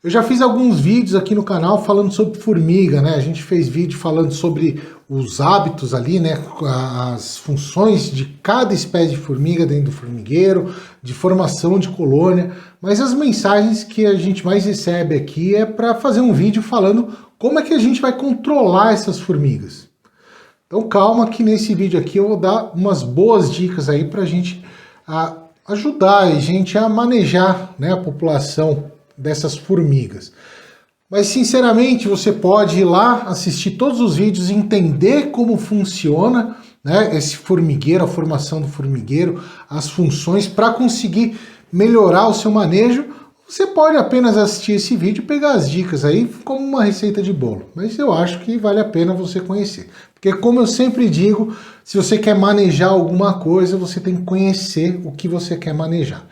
Eu já fiz alguns vídeos aqui no canal falando sobre formiga, né? A gente fez vídeo falando sobre os hábitos ali, né? As funções de cada espécie de formiga dentro do formigueiro, de formação de colônia. Mas as mensagens que a gente mais recebe aqui é para fazer um vídeo falando como é que a gente vai controlar essas formigas. Então calma que nesse vídeo aqui eu vou dar umas boas dicas aí para a gente ajudar a gente a manejar, né, a população dessas formigas. Mas sinceramente você pode ir lá, assistir todos os vídeos, entender como funciona, né, esse formigueiro, a formação do formigueiro, as funções para conseguir melhorar o seu manejo. Você pode apenas assistir esse vídeo e pegar as dicas aí como uma receita de bolo. Mas eu acho que vale a pena você conhecer. Porque como eu sempre digo, se você quer manejar alguma coisa, você tem que conhecer o que você quer manejar.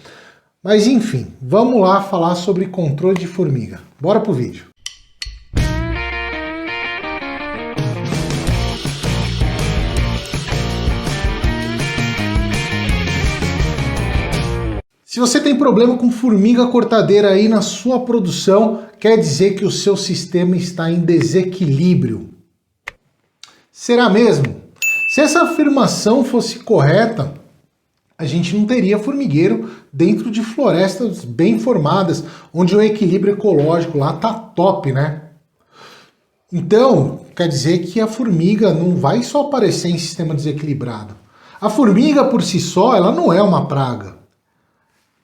Mas enfim, vamos lá falar sobre controle de formiga. Bora pro vídeo. Se você tem problema com formiga cortadeira aí na sua produção, quer dizer que o seu sistema está em desequilíbrio. Será mesmo? Se essa afirmação fosse correta, a gente não teria formigueiro dentro de florestas bem formadas, onde o equilíbrio ecológico lá tá top, né? Então, quer dizer que a formiga não vai só aparecer em sistema desequilibrado. A formiga por si só, ela não é uma praga.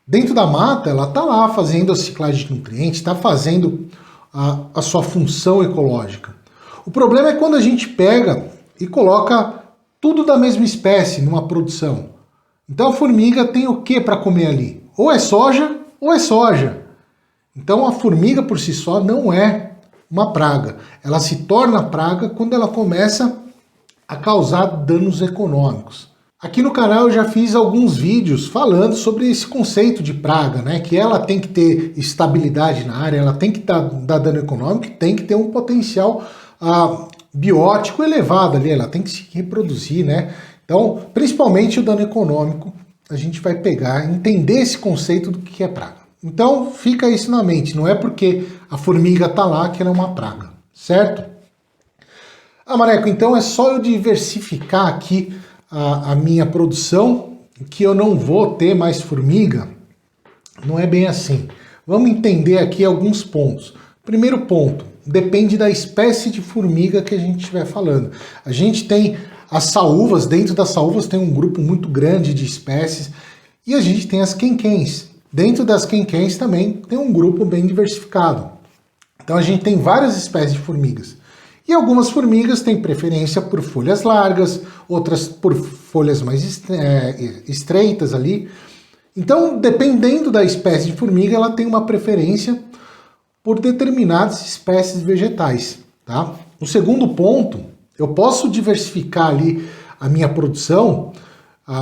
Dentro da mata, ela tá lá fazendo a ciclagem de nutrientes, está fazendo a sua função ecológica. O problema é quando a gente pega e coloca tudo da mesma espécie numa produção. Então a formiga tem o que para comer ali? Ou é soja, ou é soja. Então a formiga por si só não é uma praga. Ela se torna praga quando ela começa a causar danos econômicos. Aqui no canal eu já fiz alguns vídeos falando sobre esse conceito de praga, né? Que ela tem que ter estabilidade na área, ela tem que dar dano econômico, tem que ter um potencial biótico elevado ali, ela tem que se reproduzir, né? Então, principalmente o dano econômico, a gente vai pegar, entender esse conceito do que é praga. Então, fica isso na mente, não é porque a formiga tá lá que ela é uma praga, certo? Mareco, então é só eu diversificar aqui a minha produção, que eu não vou ter mais formiga? Não é bem assim. Vamos entender aqui alguns pontos. Primeiro ponto, depende da espécie de formiga que a gente estiver falando. A gente tem as saúvas, dentro das saúvas tem um grupo muito grande de espécies, e a gente tem as quenquéns. Dentro das quenquéns também tem um grupo bem diversificado. Então a gente tem várias espécies de formigas. E algumas formigas têm preferência por folhas largas, outras por folhas mais estreitas ali. Então, dependendo da espécie de formiga, ela tem uma preferência por determinadas espécies vegetais, tá? O segundo ponto, eu posso diversificar ali a minha produção,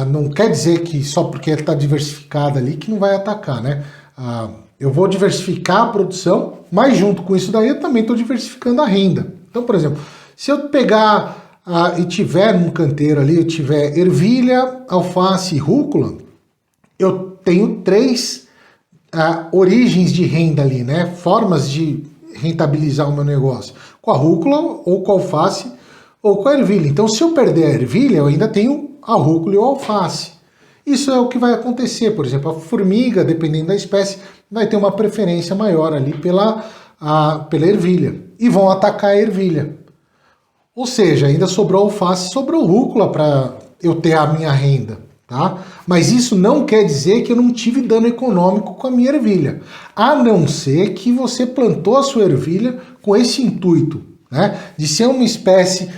não quer dizer que só porque está diversificada ali que não vai atacar, né? Eu vou diversificar a produção, mas junto com isso daí eu também estou diversificando a renda. Então, por exemplo, se eu pegar e tiver num canteiro ali, eu tiver ervilha, alface e rúcula, eu tenho três origens de renda ali, né? Formas de rentabilizar o meu negócio. Com a rúcula, ou com a alface, ou com a ervilha. Então, se eu perder a ervilha, eu ainda tenho a rúcula e o alface. Isso é o que vai acontecer. Por exemplo, a formiga, dependendo da espécie, vai ter uma preferência maior ali pela ervilha. E vão atacar a ervilha. Ou seja, ainda sobrou alface, sobrou rúcula para eu ter a minha renda. Tá? Mas isso não quer dizer que eu não tive dano econômico com a minha ervilha. A não ser que você plantou a sua ervilha com esse intuito, né? De ser uma espécie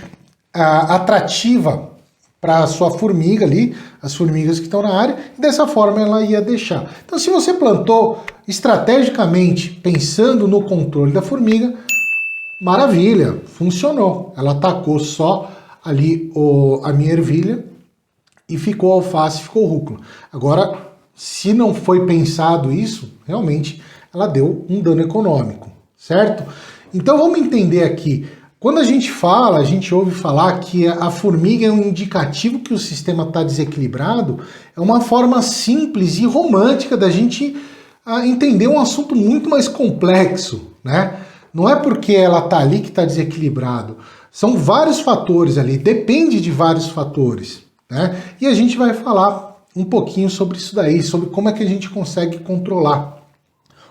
atrativa para a sua formiga ali, as formigas que estão na área, e dessa forma ela ia deixar. Então se você plantou estrategicamente, pensando no controle da formiga, maravilha, funcionou. Ela atacou só ali a minha ervilha e ficou alface, ficou rúcula. Agora, se não foi pensado isso, realmente ela deu um dano econômico, certo? Então vamos entender aqui. Quando a gente ouve falar que a formiga é um indicativo que o sistema está desequilibrado, é uma forma simples e romântica da gente entender um assunto muito mais complexo, né? Não é porque ela está ali que está desequilibrado. São vários fatores ali, depende de vários fatores, né? E a gente vai falar um pouquinho sobre isso daí, sobre como é que a gente consegue controlar.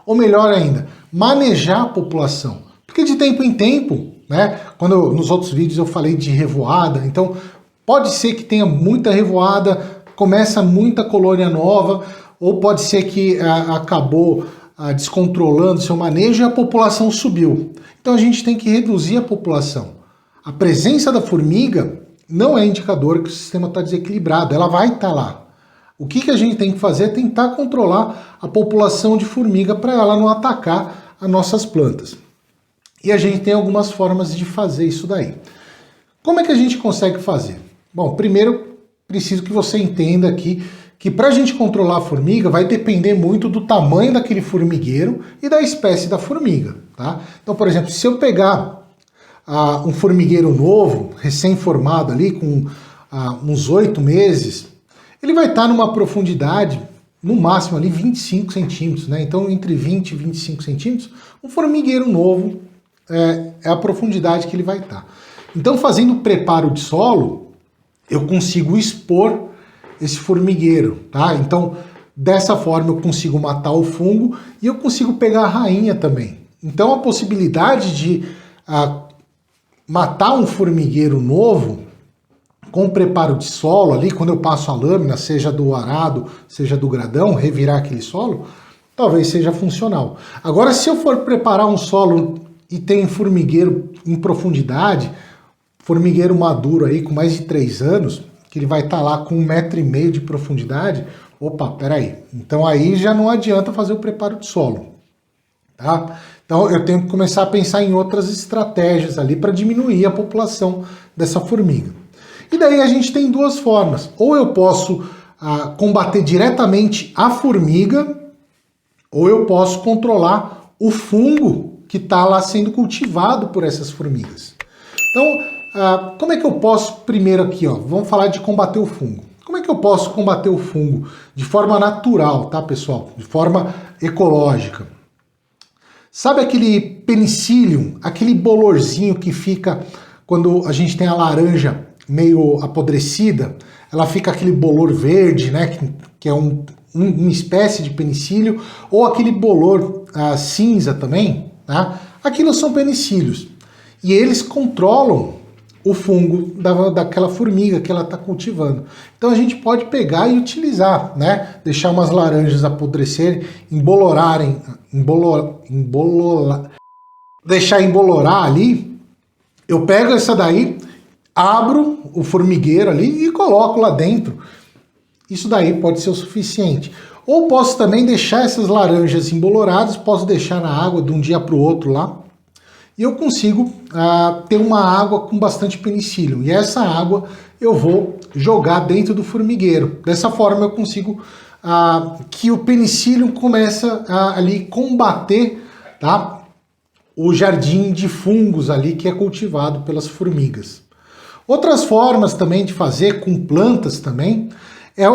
Ou melhor ainda, manejar a população. Porque de tempo em tempo, né? Quando nos outros vídeos eu falei de revoada, então pode ser que tenha muita revoada, começa muita colônia nova, ou pode ser que acabou descontrolando seu manejo e a população subiu. Então a gente tem que reduzir a população. A presença da formiga não é indicador que o sistema está desequilibrado, ela vai estar lá. O que a gente tem que fazer é tentar controlar a população de formiga para ela não atacar as nossas plantas. E a gente tem algumas formas de fazer isso daí. Como é que a gente consegue fazer? Bom, primeiro preciso que você entenda aqui que para a gente controlar a formiga vai depender muito do tamanho daquele formigueiro e da espécie da formiga, tá? Então, por exemplo, se eu pegar um formigueiro novo, recém-formado ali, com uns 8 meses, ele vai estar numa profundidade, no máximo ali 25 centímetros, né? Então, entre 20 e 25 centímetros, um formigueiro novo é a profundidade que ele vai estar. Então, fazendo o preparo de solo, eu consigo expor esse formigueiro, tá? Então, dessa forma eu consigo matar o fungo e eu consigo pegar a rainha também. Então, a possibilidade de matar um formigueiro novo com preparo de solo ali, quando eu passo a lâmina, seja do arado, seja do gradão, revirar aquele solo, talvez seja funcional. Agora, se eu for preparar um solo e tem formigueiro em profundidade, formigueiro maduro aí com mais de 3 anos, que ele vai estar lá com 1,5 m de profundidade, opa, peraí, então aí já não adianta fazer o preparo de solo, tá? Então eu tenho que começar a pensar em outras estratégias ali para diminuir a população dessa formiga. E daí a gente tem duas formas, ou eu posso combater diretamente a formiga, ou eu posso controlar o fungo que está lá sendo cultivado por essas formigas. Então, como é que eu posso, primeiro aqui, ó, vamos falar de combater o fungo. Como é que eu posso combater o fungo de forma natural, tá, pessoal? De forma ecológica. Sabe aquele penicillium, aquele bolorzinho que fica quando a gente tem a laranja meio apodrecida? Ela fica aquele bolor verde, né, que é uma espécie de penicílio, ou aquele bolor cinza também, tá? Aquilo são penicílios. E eles controlam o fungo daquela formiga que ela está cultivando. Então a gente pode pegar e utilizar, né? Deixar umas laranjas apodrecerem, deixar embolorar ali. Eu pego essa daí, abro o formigueiro ali e coloco lá dentro. Isso daí pode ser o suficiente. Ou posso também deixar essas laranjas emboloradas, posso deixar na água de um dia para o outro lá, e eu consigo ter uma água com bastante penicillium. E essa água eu vou jogar dentro do formigueiro. Dessa forma eu consigo que o penicillium começa ali combater, tá, o jardim de fungos ali que é cultivado pelas formigas. Outras formas também de fazer com plantas também é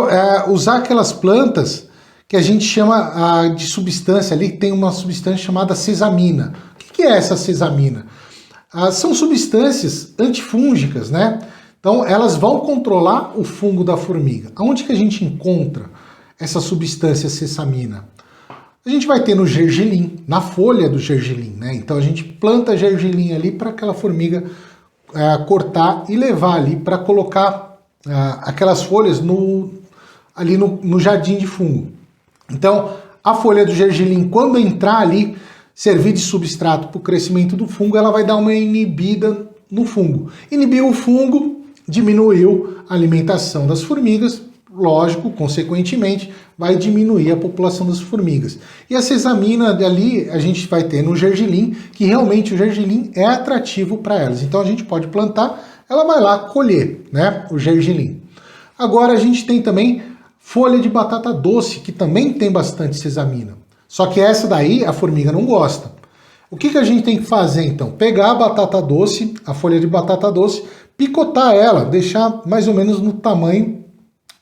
usar aquelas plantas que a gente chama de substância ali, tem uma substância chamada sesamina. O que é essa sesamina? São substâncias antifúngicas, né? Então elas vão controlar o fungo da formiga. Aonde que a gente encontra essa substância sesamina? A gente vai ter no gergelim, na folha do gergelim, né? Então a gente planta gergelim ali para aquela formiga cortar e levar ali para colocar aquelas folhas ali no jardim de fungo. Então a folha do gergelim, quando entrar ali, servir de substrato para o crescimento do fungo, ela vai dar uma inibida no fungo. Inibiu o fungo, diminuiu a alimentação das formigas, lógico, consequentemente, vai diminuir a população das formigas. E a sesamina ali a gente vai ter no gergelim, que realmente o gergelim é atrativo para elas. Então a gente pode plantar, ela vai lá colher, né, o gergelim. Agora a gente tem também folha de batata doce, que também tem bastante sesamina. Só que essa daí a formiga não gosta. O que a gente tem que fazer então? Pegar a batata doce, a folha de batata doce, picotar ela, deixar mais ou menos no tamanho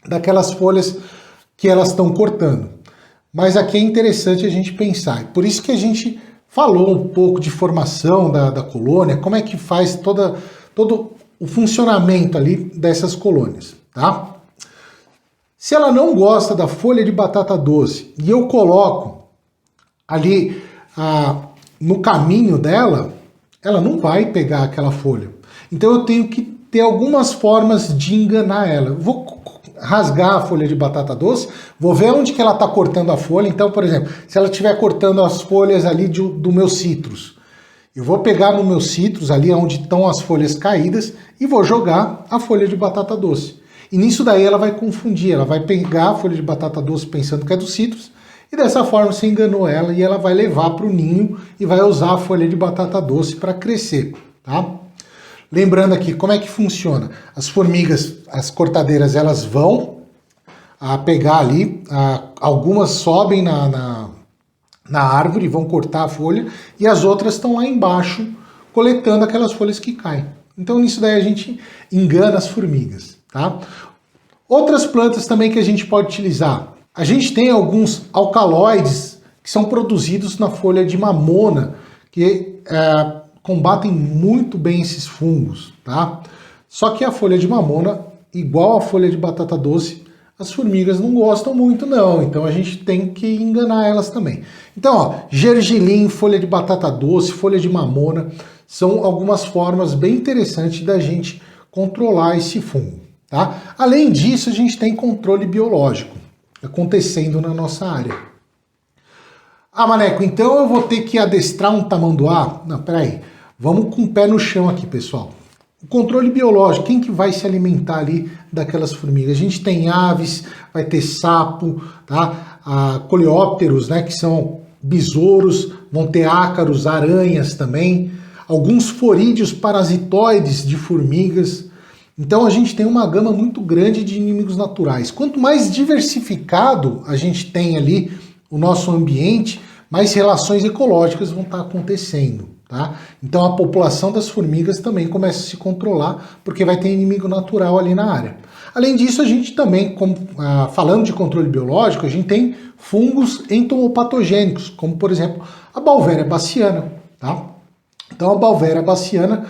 daquelas folhas que elas estão cortando. Mas aqui é interessante a gente pensar. Por isso que a gente falou um pouco de formação da colônia, como é que faz todo o funcionamento ali dessas colônias, tá? Se ela não gosta da folha de batata doce e eu coloco ali no caminho dela, ela não vai pegar aquela folha. Então eu tenho que ter algumas formas de enganar ela. Eu vou rasgar a folha de batata doce, vou ver onde que ela está cortando a folha. Então, por exemplo, se ela estiver cortando as folhas ali do meu citros, eu vou pegar no meu citros, ali onde estão as folhas caídas, e vou jogar a folha de batata doce. E nisso daí ela vai confundir, ela vai pegar a folha de batata doce pensando que é do citros, e dessa forma você enganou ela e ela vai levar para o ninho e vai usar a folha de batata doce para crescer, tá? Lembrando aqui, como é que funciona? As formigas, as cortadeiras, elas vão pegar ali, algumas sobem na árvore, vão cortar a folha, e as outras estão lá embaixo, coletando aquelas folhas que caem. Então nisso daí a gente engana as formigas, tá? Outras plantas também que a gente pode utilizar. A gente tem alguns alcaloides que são produzidos na folha de mamona, que combatem muito bem esses fungos, tá? Só que a folha de mamona, igual a folha de batata doce, as formigas não gostam muito não, então a gente tem que enganar elas também. Então, ó, gergelim, folha de batata doce, folha de mamona, são algumas formas bem interessantes da gente controlar esse fungo, tá? Além disso, a gente tem controle biológico acontecendo na nossa área. Ah, Maneco, então eu vou ter que adestrar um tamanduá? Não, peraí. Vamos com o pé no chão aqui, pessoal. O controle biológico, quem que vai se alimentar ali daquelas formigas? A gente tem aves, vai ter sapo, tá? Coleópteros, né, que são besouros, vão ter ácaros, aranhas também, alguns forídeos parasitoides de formigas. Então a gente tem uma gama muito grande de inimigos naturais. Quanto mais diversificado a gente tem ali o nosso ambiente, mais relações ecológicas vão estar acontecendo, tá? Então a população das formigas também começa a se controlar, porque vai ter inimigo natural ali na área. Além disso, a gente também, falando de controle biológico, a gente tem fungos entomopatogênicos, como por exemplo a Beauveria baciana, tá? Então a Beauveria baciana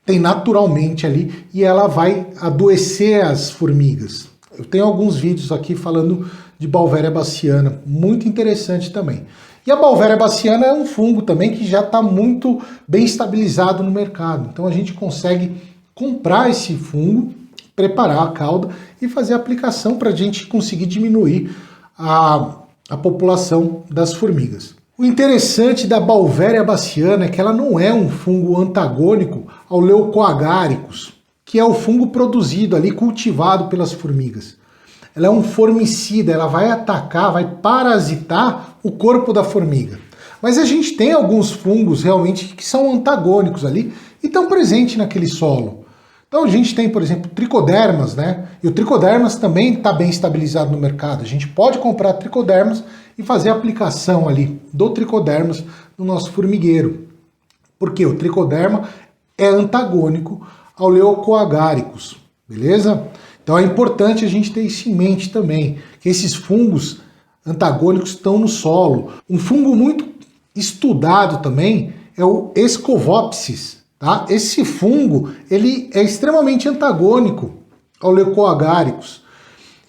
tem naturalmente ali e ela vai adoecer as formigas. Eu tenho alguns vídeos aqui falando de Beauveria baciana, muito interessante também. E a Beauveria baciana é um fungo também que já está muito bem estabilizado no mercado. Então a gente consegue comprar esse fungo, preparar a cauda e fazer a aplicação para a gente conseguir diminuir a população das formigas. O interessante da Beauveria baciana é que ela não é um fungo antagônico ao Leucoagaricus, que é o fungo produzido ali, cultivado pelas formigas. Ela é um formicida, ela vai atacar, vai parasitar o corpo da formiga. Mas a gente tem alguns fungos realmente que são antagônicos ali e estão presentes naquele solo. Então a gente tem, por exemplo, tricodermas, né? E o tricodermas também está bem estabilizado no mercado. A gente pode comprar tricodermas e fazer a aplicação ali do tricodermas no nosso formigueiro. Porque o tricoderma é antagônico ao Leucoagaricus, beleza? Então é importante a gente ter isso em mente também, que esses fungos antagônicos estão no solo. Um fungo muito estudado também é o Scovopsis, tá? Esse fungo, ele é extremamente antagônico ao Leucoagaricus.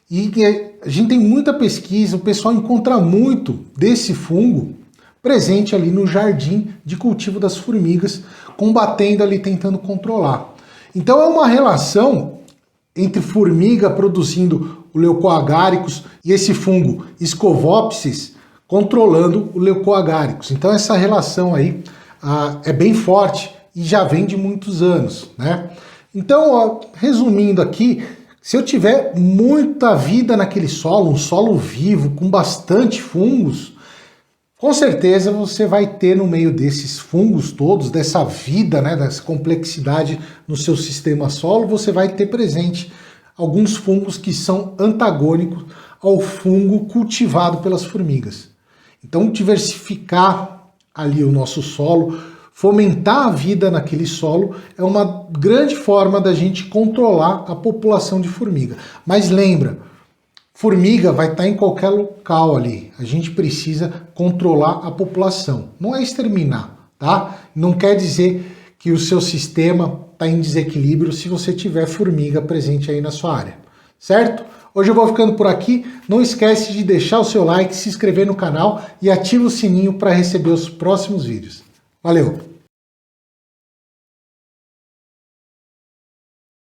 E a gente tem muita pesquisa, o pessoal encontra muito desse fungo presente ali no jardim de cultivo das formigas, combatendo ali, tentando controlar. Então é uma relação entre formiga produzindo o Leucoagaricus e esse fungo Scovopsis controlando o Leucoagaricus. Então essa relação aí é bem forte e já vem de muitos anos, né? Então, ó, resumindo aqui, se eu tiver muita vida naquele solo, um solo vivo com bastante fungos, com certeza você vai ter no meio desses fungos todos, dessa vida, né, dessa complexidade no seu sistema solo, você vai ter presente alguns fungos que são antagônicos ao fungo cultivado pelas formigas. Então diversificar ali o nosso solo, fomentar a vida naquele solo é uma grande forma da gente controlar a população de formiga. Mas lembra, Formiga vai estar em qualquer local ali. A gente precisa controlar a população. Não é exterminar, tá? Não quer dizer que o seu sistema está em desequilíbrio se você tiver formiga presente aí na sua área, certo? Hoje eu vou ficando por aqui. Não esquece de deixar o seu like, se inscrever no canal e ativa o sininho para receber os próximos vídeos. Valeu!